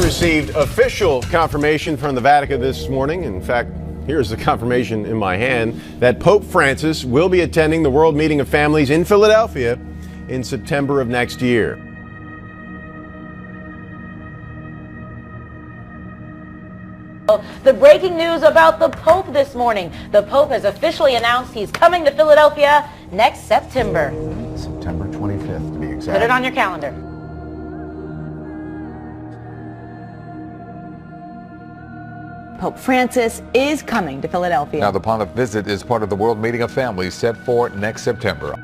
received official confirmation from the Vatican this morning. In fact, here's the confirmation in my hand that Pope Francis will be attending the World Meeting of Families in Philadelphia in September of next year. The breaking news about the Pope this morning. The Pope has officially announced he's coming to Philadelphia next September. September 25th, to be exact. Put it on your calendar. Pope Francis is coming to Philadelphia. Now, the Pontiff visit is part of the World Meeting of Families set for next September.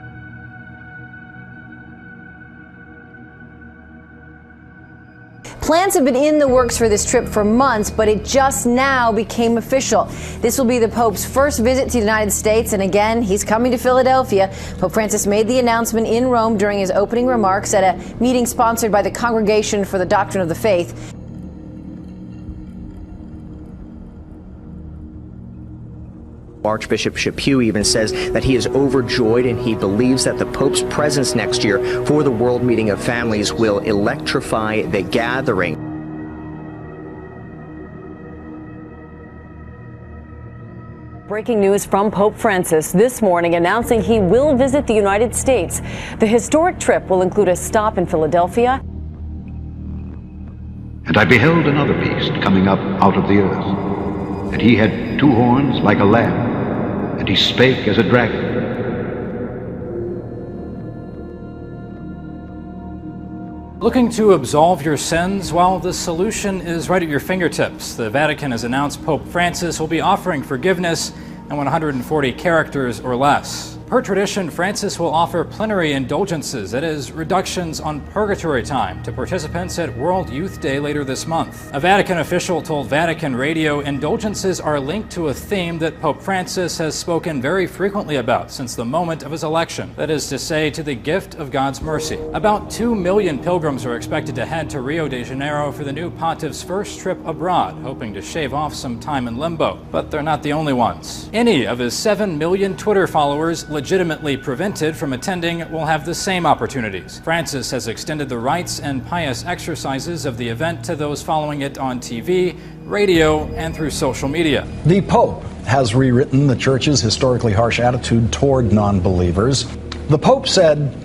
Plans have been in the works for this trip for months, but it just now became official. This will be the Pope's first visit to the United States, and again, he's coming to Philadelphia. Pope Francis made the announcement in Rome during his opening remarks at a meeting sponsored by the Congregation for the Doctrine of the Faith. Archbishop Chaput even says that he is overjoyed and he believes that the Pope's presence next year for the World Meeting of Families will electrify the gathering. Breaking news from Pope Francis this morning announcing he will visit the United States. The historic trip will include a stop in Philadelphia. And I beheld another beast coming up out of the earth, and he had two horns like a lamb, and he spake as a dragon. Looking to absolve your sins? Well, the solution is right at your fingertips. The Vatican has announced Pope Francis will be offering forgiveness in 140 characters or less. Per tradition, Francis will offer plenary indulgences, that is, reductions on purgatory time, to participants at World Youth Day later this month. A Vatican official told Vatican Radio indulgences are linked to a theme that Pope Francis has spoken very frequently about since the moment of his election, that is to say, to the gift of God's mercy. About 2 million pilgrims are expected to head to Rio de Janeiro for the new pontiff's first trip abroad, hoping to shave off some time in limbo. But they're not the only ones. Any of his 7 million Twitter followers legitimately prevented from attending will have the same opportunities. Francis has extended the rites and pious exercises of the event to those following it on TV, radio, and through social media. The Pope has rewritten the Church's historically harsh attitude toward non-believers. The Pope said,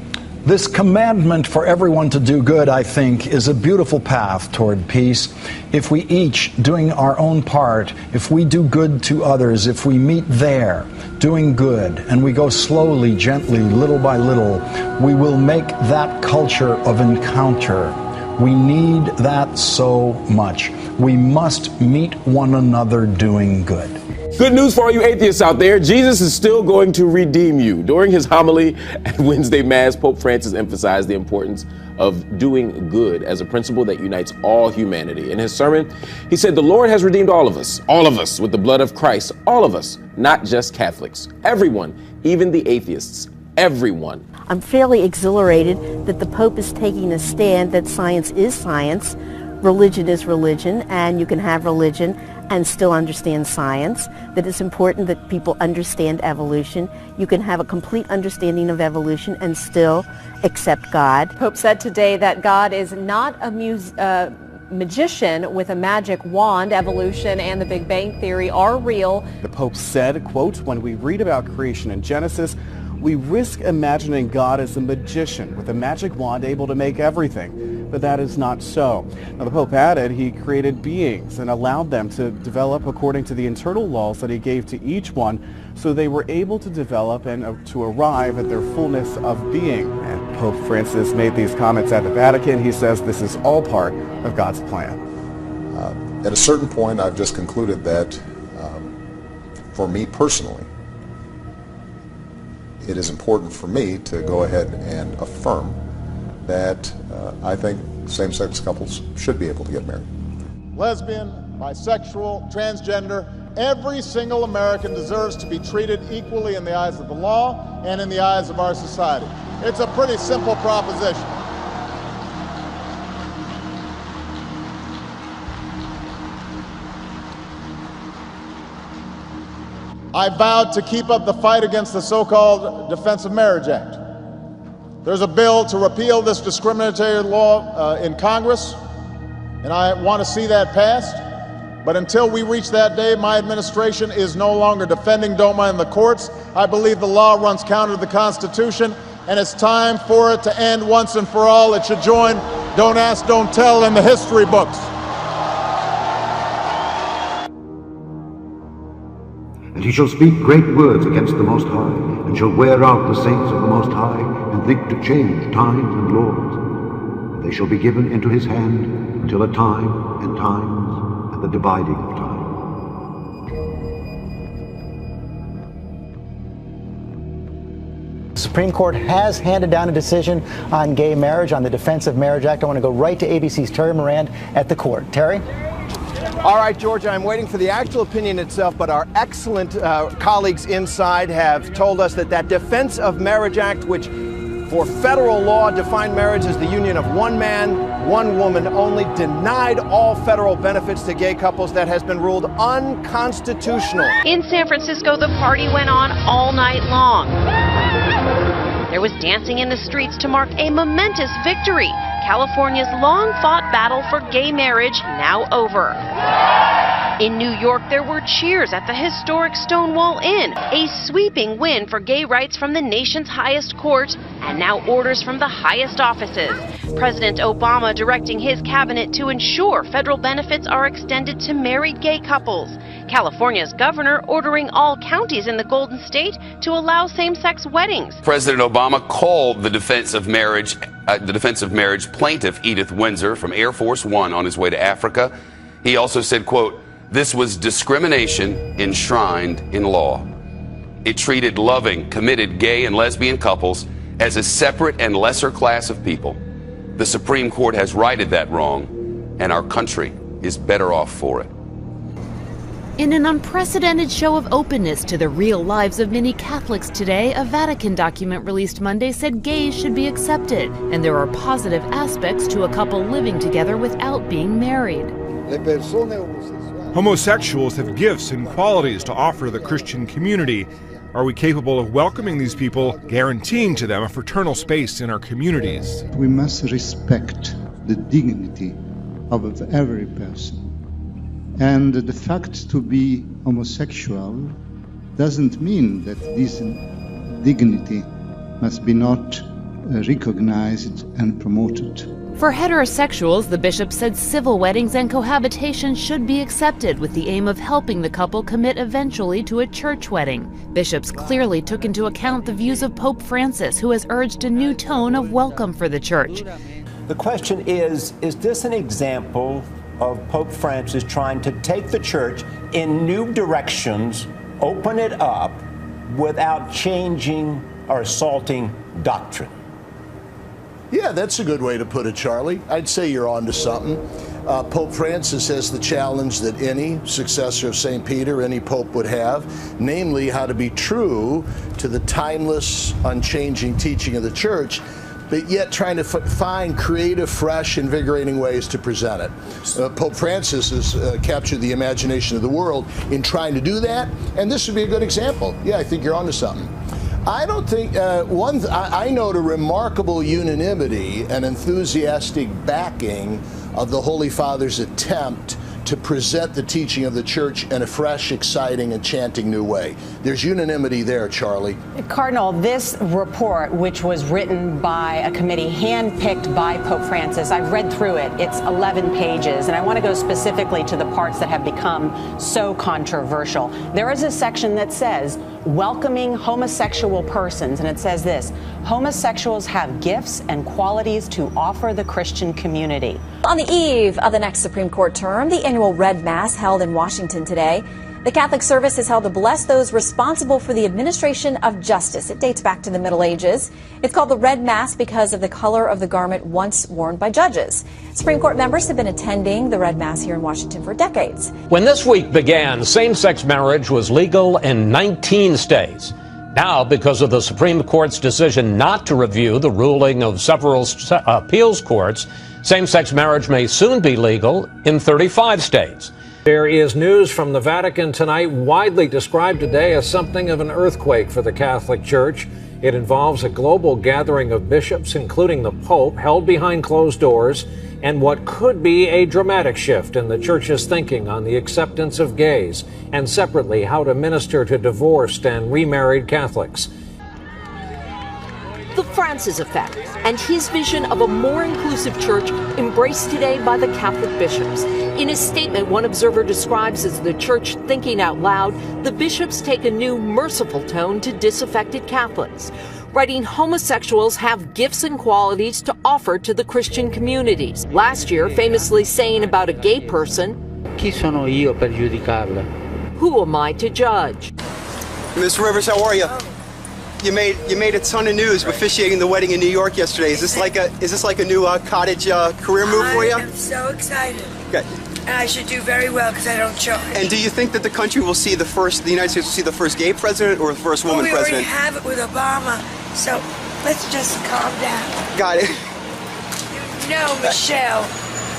"This commandment for everyone to do good, I think, is a beautiful path toward peace. If we each, doing our own part, if we do good to others, if we meet there, doing good, and we go slowly, gently, little by little, we will make that culture of encounter. We need that so much. We must meet one another doing good." Good news for all you atheists out there. Jesus is still going to redeem you. During his homily at Wednesday Mass, Pope Francis emphasized the importance of doing good as a principle that unites all humanity. In his sermon, he said, "The Lord has redeemed all of us with the blood of Christ, all of us, not just Catholics, everyone, even the atheists, everyone." I'm fairly exhilarated that the Pope is taking a stand that science is science, religion is religion, and you can have religion and still understand science, that it's important that people understand evolution. You can have a complete understanding of evolution and still accept God. Pope said today that God is not a magician with a magic wand. Evolution and the Big Bang Theory are real. The Pope said, quote, "When we read about creation in Genesis, we risk imagining God as a magician with a magic wand able to make everything. But that is not so." Now, the Pope added he created beings and allowed them to develop according to the internal laws that he gave to each one, so they were able to develop and to arrive at their fullness of being. And Pope Francis made these comments at the Vatican. He says this is all part of God's plan. At a certain point, I've just concluded that for me personally, it is important for me to go ahead and affirm that I think same-sex couples should be able to get married. Lesbian, bisexual, transgender, every single American deserves to be treated equally in the eyes of the law and in the eyes of our society. It's a pretty simple proposition. I vowed to keep up the fight against the so-called Defense of Marriage Act. There's a bill to repeal this discriminatory law in Congress. And I want to see that passed. But until we reach that day, my administration is no longer defending DOMA in the courts. I believe the law runs counter to the Constitution, and it's time for it to end once and for all. It should join Don't Ask, Don't Tell in the history books. And he shall speak great words against the Most High, and shall wear out the saints of the Most High, and think to change times and laws. And they shall be given into his hand until a time and times and the dividing of time. The Supreme Court has handed down a decision on gay marriage, on the Defense of Marriage Act. I want to go right to ABC's Terry Moran at the court. Terry? All right, Georgia, I'm waiting for the actual opinion itself, but our excellent colleagues inside have told us that that Defense of Marriage Act, which for federal law defined marriage as the union of one man, one woman only, denied all federal benefits to gay couples, that has been ruled unconstitutional. In San Francisco, the party went on all night long. There was dancing in the streets to mark a momentous victory. California's long-fought battle for gay marriage now over. In New York, there were cheers at the historic Stonewall Inn, a sweeping win for gay rights from the nation's highest court, and now orders from the highest offices. President Obama directing his cabinet to ensure federal benefits are extended to married gay couples. California's governor ordering all counties in the Golden State to allow same-sex weddings. President Obama called the Defense of Marriage plaintiff Edith Windsor from Air Force One on his way to Africa. He also said, quote, "This was discrimination enshrined in law. It treated loving, committed gay and lesbian couples as a separate and lesser class of people. The Supreme Court has righted that wrong, and our country is better off for it." In an unprecedented show of openness to the real lives of many Catholics today, a Vatican document released Monday said gays should be accepted, and there are positive aspects to a couple living together without being married. Homosexuals have gifts and qualities to offer the Christian community. Are we capable of welcoming these people, guaranteeing to them a fraternal space in our communities? We must respect the dignity of every person. And the fact to be homosexual doesn't mean that this dignity must be not recognized and promoted. For heterosexuals, the bishop said civil weddings and cohabitation should be accepted with the aim of helping the couple commit eventually to a church wedding. Bishops clearly took into account the views of Pope Francis, who has urged a new tone of welcome for the church. The question is this an example of Pope Francis trying to take the church in new directions, open it up, without changing or assaulting doctrine? Yeah, that's a good way to put it, Charlie. I'd say you're on to something. Pope Francis has the challenge that any successor of St. Peter, any pope would have, namely how to be true to the timeless, unchanging teaching of the church, but yet trying to find creative, fresh, invigorating ways to present it. Pope Francis has captured the imagination of the world in trying to do that, and this would be a good example. Yeah, I think you're onto something. I don't think, I note a remarkable unanimity and enthusiastic backing of the Holy Father's attempt to present the teaching of the church in a fresh, exciting, enchanting new way. There's unanimity there, Charlie. Cardinal, this report, which was written by a committee handpicked by Pope Francis, I've read through it. It's 11 pages, and I want to go specifically to the parts that have become so controversial. There is a section that says, welcoming homosexual persons, and it says this: homosexuals have gifts and qualities to offer the Christian community. On the eve of the next Supreme Court term, the annual Red Mass held in Washington today. The Catholic service is held to bless those responsible for the administration of justice. It dates back to the Middle Ages. It's called the Red Mass because of the color of the garment once worn by judges. Supreme Court members have been attending the Red Mass here in Washington for decades. When this week began, same-sex marriage was legal in 19 states. Now, because of the Supreme Court's decision not to review the ruling of several appeals courts, same-sex marriage may soon be legal in 35 states. There is news from the Vatican tonight, widely described today as something of an earthquake for the Catholic Church. It involves a global gathering of bishops, including the Pope, held behind closed doors. and what could be a dramatic shift in the church's thinking on the acceptance of gays, and separately, how to minister to divorced and remarried Catholics. The Francis Effect and his vision of a more inclusive church embraced today by the Catholic bishops. In a statement one observer describes as the church thinking out loud, the bishops take a new merciful tone to disaffected Catholics, writing homosexuals have gifts and qualities to offer to the Christian communities. Last year, famously saying about a gay person, Chi sono io per giudicarla? Who am I to judge? Miss Rivers, how are you? You made a ton of news officiating the wedding in New York yesterday. Is this like a new cottage career move for you? I'm so excited. Okay. And I should do very well because I don't charge. And do you think that the country will see the United States will see the first gay president or the first woman president? We already have it with Obama, so let's just calm down. Got it. You know Michelle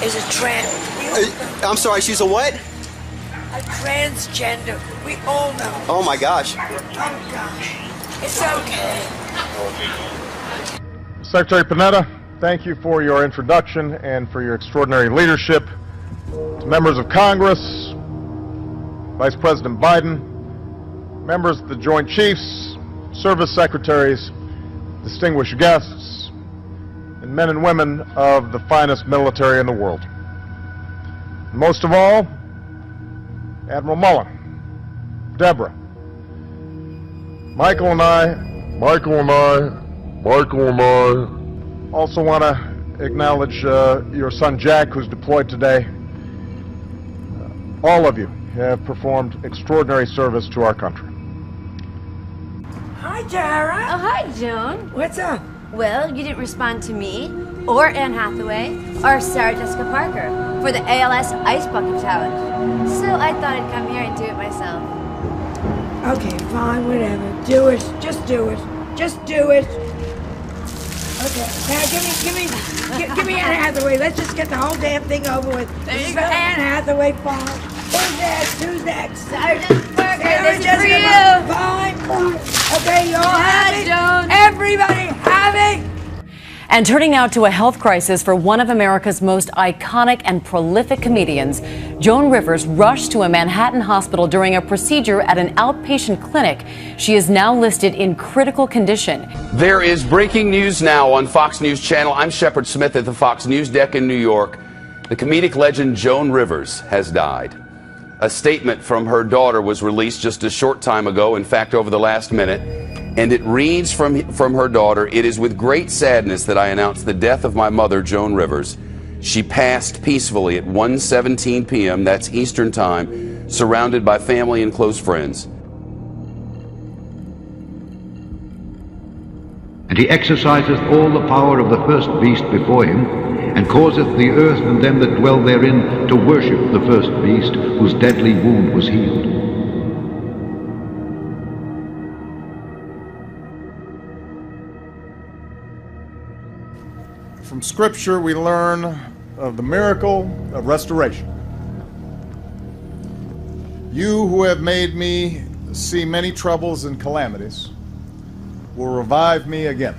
is a trans. I'm sorry, she's a what? A transgender. We all know. Oh my gosh. Oh gosh. It's okay. Secretary Panetta, thank you for your introduction and for your extraordinary leadership. To members of Congress, Vice President Biden, members of the Joint Chiefs, service secretaries, distinguished guests, and men and women of the finest military in the world. And most of all, Admiral Mullen, Deborah, Michael and I also want to acknowledge your son Jack, who's deployed today. All of you have performed extraordinary service to our country. Hi, Tara. Oh, hi, Joan. What's up? Well, you didn't respond to me, or Anne Hathaway, or Sarah Jessica Parker for the ALS Ice Bucket Challenge. So I thought I'd come here and do it myself. Okay, fine, whatever. Do it. Just do it. Just do it. Okay, now give me Anne Hathaway. Let's just get the whole damn thing over with. There you go. Anne Hathaway, fine. Who's next? Sarah Jessica Parker, this is for you. Fine. Okay, you all have it? Joan. Everybody have it? And turning now to a health crisis for one of America's most iconic and prolific comedians, Joan Rivers rushed to a Manhattan hospital during a procedure at an outpatient clinic. She is now listed in critical condition. There is breaking news now on Fox News Channel. I'm Shepard Smith at the Fox News deck in New York. The comedic legend Joan Rivers has died. A statement from her daughter was released just a short time ago, in fact, over the last minute. And it reads from her daughter, "It is with great sadness that I announce the death of my mother, Joan Rivers. She passed peacefully at 1:17 p.m., that's Eastern Time, surrounded by family and close friends." And he exerciseth all the power of the first beast before him, and causeth the earth and them that dwell therein to worship the first beast, whose deadly wound was healed. From Scripture, we learn of the miracle of restoration. You who have made me see many troubles and calamities will revive me again.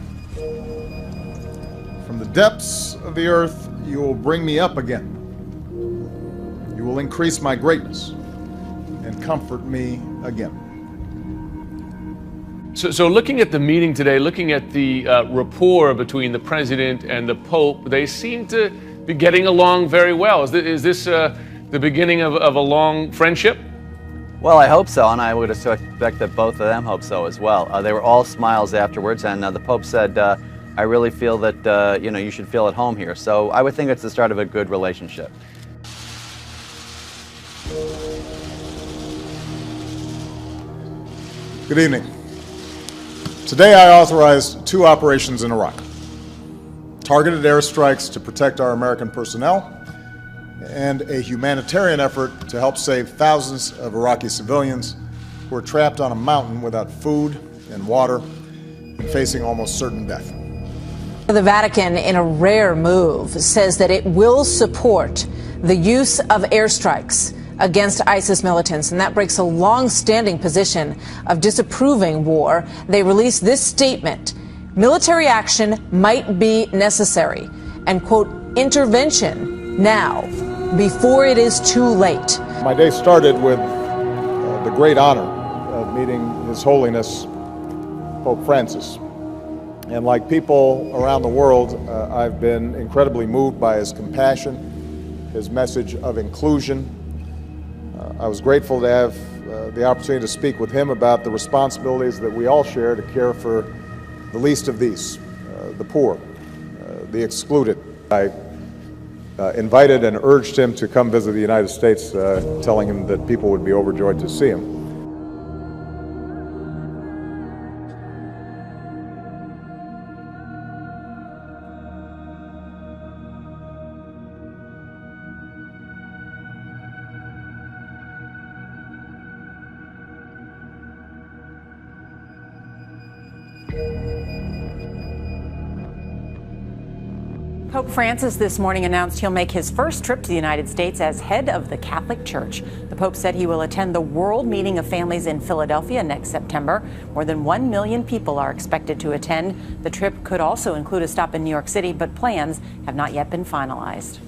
From the depths of the earth, you will bring me up again. You will increase my greatness and comfort me again. So looking at the meeting today, looking at the rapport between the president and the Pope, they seem to be getting along very well. Is this the beginning of a long friendship? Well, I hope so, and I would expect that both of them hope so as well. They were all smiles afterwards, and the Pope said, I really feel that you should feel at home here. So I would think it's the start of a good relationship. Good evening. Today I authorized 2 operations in Iraq. Targeted airstrikes to protect our American personnel, and a humanitarian effort to help save thousands of Iraqi civilians who are trapped on a mountain without food and water and facing almost certain death. The Vatican, in a rare move, says that it will support the use of airstrikes against ISIS militants, and that breaks a long-standing position of disapproving war. They released this statement: military action might be necessary, and, quote, intervention now, before it is too late. My day started with the great honor of meeting His Holiness Pope Francis. And like people around the world, I've been incredibly moved by his compassion, his message of inclusion. I was grateful to have the opportunity to speak with him about the responsibilities that we all share to care for the least of these, the poor, the excluded. I invited and urged him to come visit the United States, telling him that people would be overjoyed to see him. Pope Francis this morning announced he'll make his first trip to the United States as head of the Catholic Church. The Pope said he will attend the World Meeting of Families in Philadelphia next September. More than 1 million people are expected to attend. The trip could also include a stop in New York City, but plans have not yet been finalized.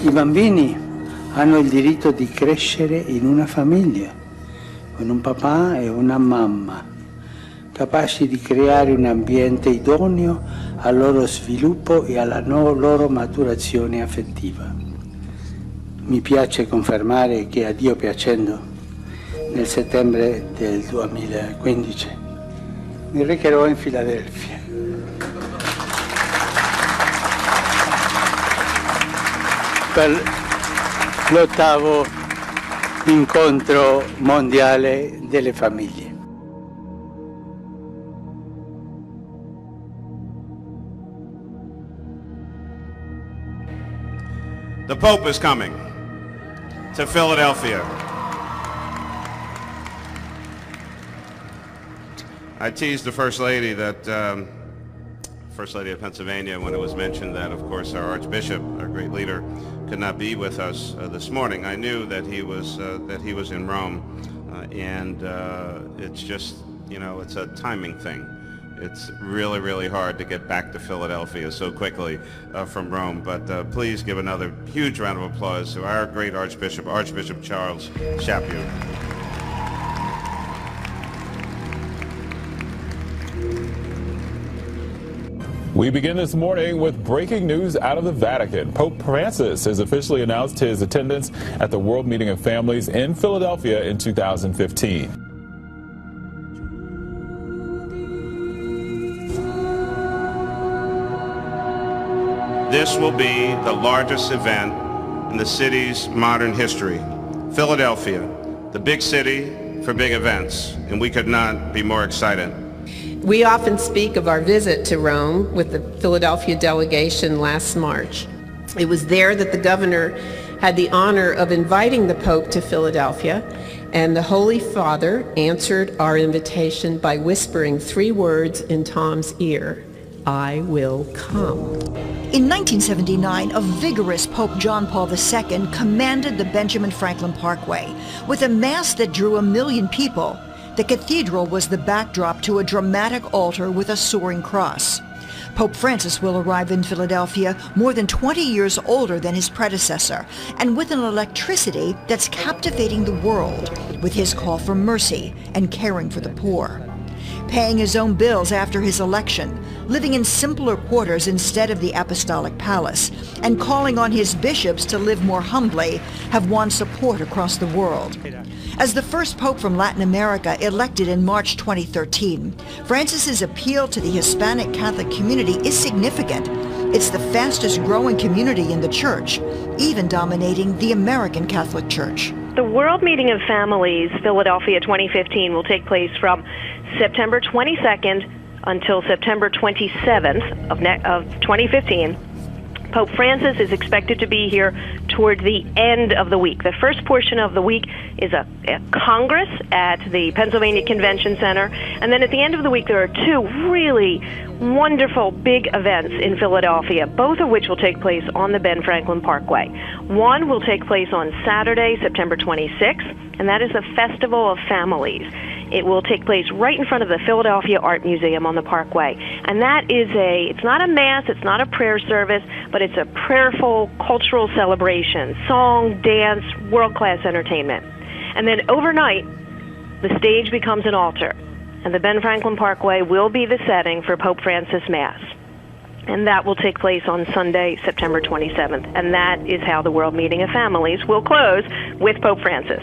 I bambini hanno il diritto di crescere in una famiglia, con un papà e una mamma, capaci di creare un ambiente idoneo al loro sviluppo e alla loro maturazione affettiva. Mi piace confermare che, a Dio piacendo, nel settembre del 2015 mi recherò in Filadelfia per l'8º incontro mondiale delle famiglie. The Pope is coming to Philadelphia. I teased the First Lady that First Lady of Pennsylvania when it was mentioned that, of course, our Archbishop, our great leader, could not be with us this morning. I knew that he was in Rome, and it's just, it's a timing thing. It's really, really hard to get back to Philadelphia so quickly from Rome. But please give another huge round of applause to our great Archbishop, Archbishop Charles Chaput. We begin this morning with breaking news out of the Vatican. Pope Francis has officially announced his attendance at the World Meeting of Families in Philadelphia in 2015. This will be the largest event in the city's modern history. Philadelphia, the big city for big events, and we could not be more excited. We often speak of our visit to Rome with the Philadelphia delegation last March. It was there that the governor had the honor of inviting the Pope to Philadelphia, and the Holy Father answered our invitation by whispering 3 words in Tom's ear: I will come. In 1979, a vigorous Pope John Paul II commanded the Benjamin Franklin Parkway with a mass that drew 1 million people. The cathedral was the backdrop to a dramatic altar with a soaring cross. Pope Francis will arrive in Philadelphia more than 20 years older than his predecessor, and with an electricity that's captivating the world with his call for mercy and caring for the poor. Paying his own bills after his election, living in simpler quarters instead of the apostolic palace, and calling on his bishops to live more humbly, have won support across the world. As the first pope from Latin America elected in March 2013, Francis's appeal to the Hispanic Catholic community is significant. It's the fastest growing community in the church, even dominating the American Catholic Church. The World Meeting of Families, Philadelphia 2015, will take place from September 22nd until September 27th of 2015. Pope Francis is expected to be here toward the end of the week. The first portion of the week is a Congress at the Pennsylvania Convention Center, and then at the end of the week there are 2 really wonderful big events in Philadelphia, both of which will take place on the Ben Franklin Parkway. One will take place on Saturday, September 26th, and that is the Festival of Families. It will take place right in front of the Philadelphia Art Museum on the Parkway. And that is it's not a mass, it's not a prayer service, but it's a prayerful cultural celebration. Song, dance, world-class entertainment. And then overnight, the stage becomes an altar. And the Ben Franklin Parkway will be the setting for Pope Francis Mass. And that will take place on Sunday, September 27th. And that is how the World Meeting of Families will close with Pope Francis.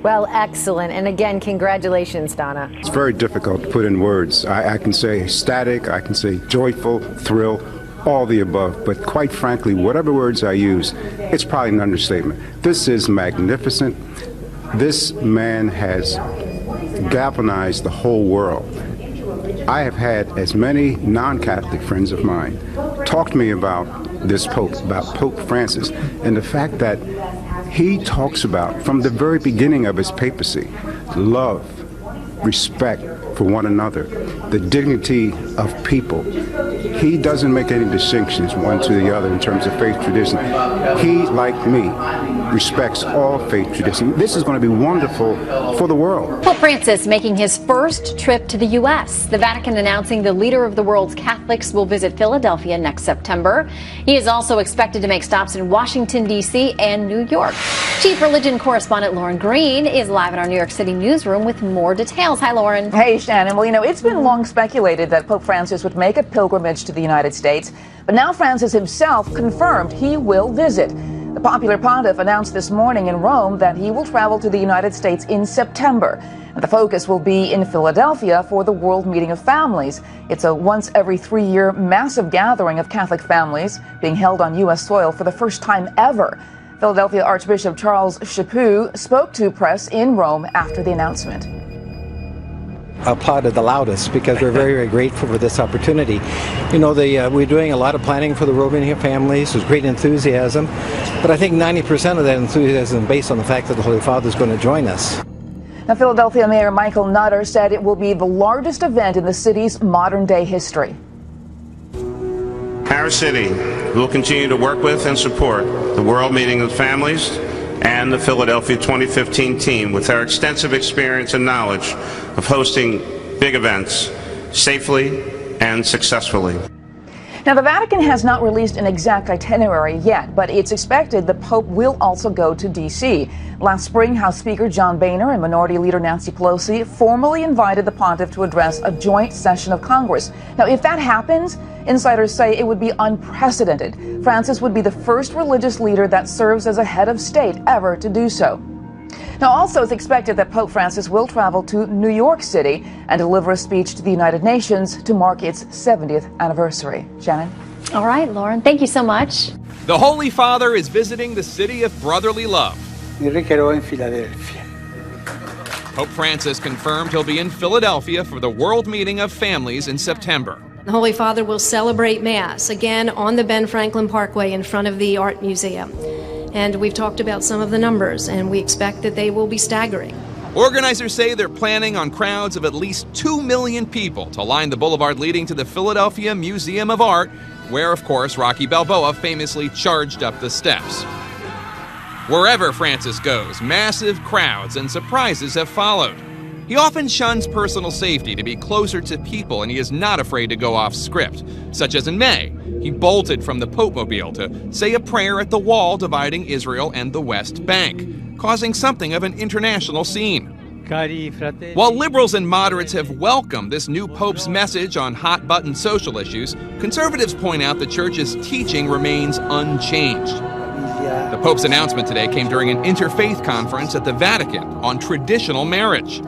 Well, excellent. And again, congratulations, Donna. It's very difficult to put in words. I can say ecstatic, I can say joyful, thrill, all the above. But quite frankly, whatever words I use, it's probably an understatement. This is magnificent. This man has galvanized the whole world. I have had as many non-Catholic friends of mine talk to me about this Pope, about Pope Francis, and the fact that he talks about, from the very beginning of his papacy, love, respect for one another, the dignity of people. He doesn't make any distinctions one to the other in terms of faith tradition. He, like me, respects all faith tradition. This is going to be wonderful for the world. Pope Francis making his first trip to the U.S. The Vatican announcing the leader of the world's Catholics will visit Philadelphia next September. He is also expected to make stops in Washington, D.C. and New York. Chief religion correspondent Lauren Green is live in our New York City newsroom with more details. Hi, Lauren. Hey, Shannon. Well, you know, it's been long speculated that Pope Francis would make a pilgrimage to the United States, but now Francis himself confirmed he will visit. The popular pontiff announced this morning in Rome that he will travel to the United States in September. And the focus will be in Philadelphia for the World Meeting of Families. It's a once every 3-year massive gathering of Catholic families being held on U.S. soil for the first time ever. Philadelphia Archbishop Charles Chaput spoke to press in Rome after the announcement. Applauded the loudest because we're very, very grateful for this opportunity. You know, we're doing a lot of planning for the World Meeting of Families. There's great enthusiasm, but I think 90% of that enthusiasm is based on the fact that the Holy Father is going to join us. Now, Philadelphia Mayor Michael Nutter said it will be the largest event in the city's modern-day history. Our city will continue to work with and support the World Meeting of Families and the Philadelphia 2015 team with our extensive experience and knowledge of hosting big events safely and successfully. Now, the Vatican has not released an exact itinerary yet, but it's expected the Pope will also go to D.C. Last spring, House Speaker John Boehner and Minority Leader Nancy Pelosi formally invited the pontiff to address a joint session of Congress. Now, if that happens, insiders say it would be unprecedented. Francis would be the first religious leader that serves as a head of state ever to do so. Now, also, it's expected that Pope Francis will travel to New York City and deliver a speech to the United Nations to mark its 70th anniversary. Shannon? All right, Lauren, thank you so much. The Holy Father is visiting the city of brotherly love. Mi recherò in Filadelfia. Pope Francis confirmed he'll be in Philadelphia for the World Meeting of Families in September. The Holy Father will celebrate Mass again on the Ben Franklin Parkway in front of the Art Museum. And we've talked about some of the numbers, and we expect that they will be staggering. Organizers say they're planning on crowds of at least 2 million people to line the boulevard leading to the Philadelphia Museum of Art, where, of course, Rocky Balboa famously charged up the steps. Wherever Francis goes, massive crowds and surprises have followed. He often shuns personal safety to be closer to people, and he is not afraid to go off script, such as in May. He bolted from the Pope-mobile to say a prayer at the wall dividing Israel and the West Bank, causing something of an international scene. While liberals and moderates have welcomed this new Pope's message on hot-button social issues, conservatives point out the Church's teaching remains unchanged. The Pope's announcement today came during an interfaith conference at the Vatican on traditional marriage.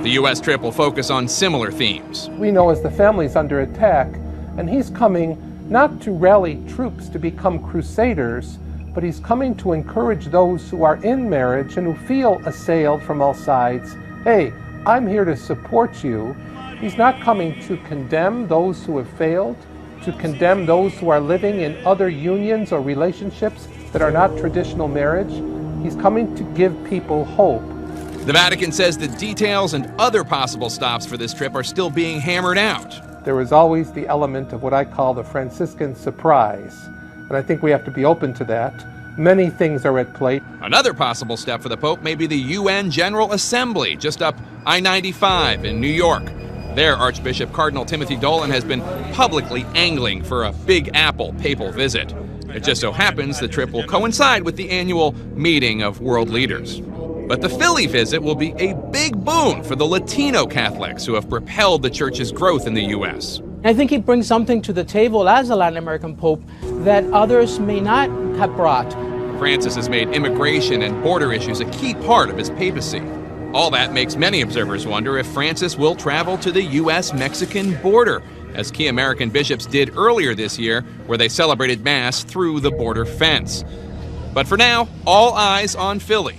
The U.S. trip will focus on similar themes. We know as the family's under attack, and he's coming not to rally troops to become crusaders, but he's coming to encourage those who are in marriage and who feel assailed from all sides. Hey, I'm here to support you. He's not coming to condemn those who have failed, to condemn those who are living in other unions or relationships that are not traditional marriage. He's coming to give people hope. The Vatican says the details and other possible stops for this trip are still being hammered out. There is always the element of what I call the Franciscan surprise, and I think we have to be open to that. Many things are at play. Another possible step for the Pope may be the UN General Assembly, just up I-95 in New York. There, Archbishop Cardinal Timothy Dolan has been publicly angling for a Big Apple papal visit. It just so happens the trip will coincide with the annual meeting of world leaders. But the Philly visit will be a big boon for the Latino Catholics who have propelled the Church's growth in the U.S. I think he brings something to the table as a Latin American Pope that others may not have brought. Francis has made immigration and border issues a key part of his papacy. All that makes many observers wonder if Francis will travel to the U.S.-Mexican border, as key American bishops did earlier this year, where they celebrated Mass through the border fence. But for now, all eyes on Philly.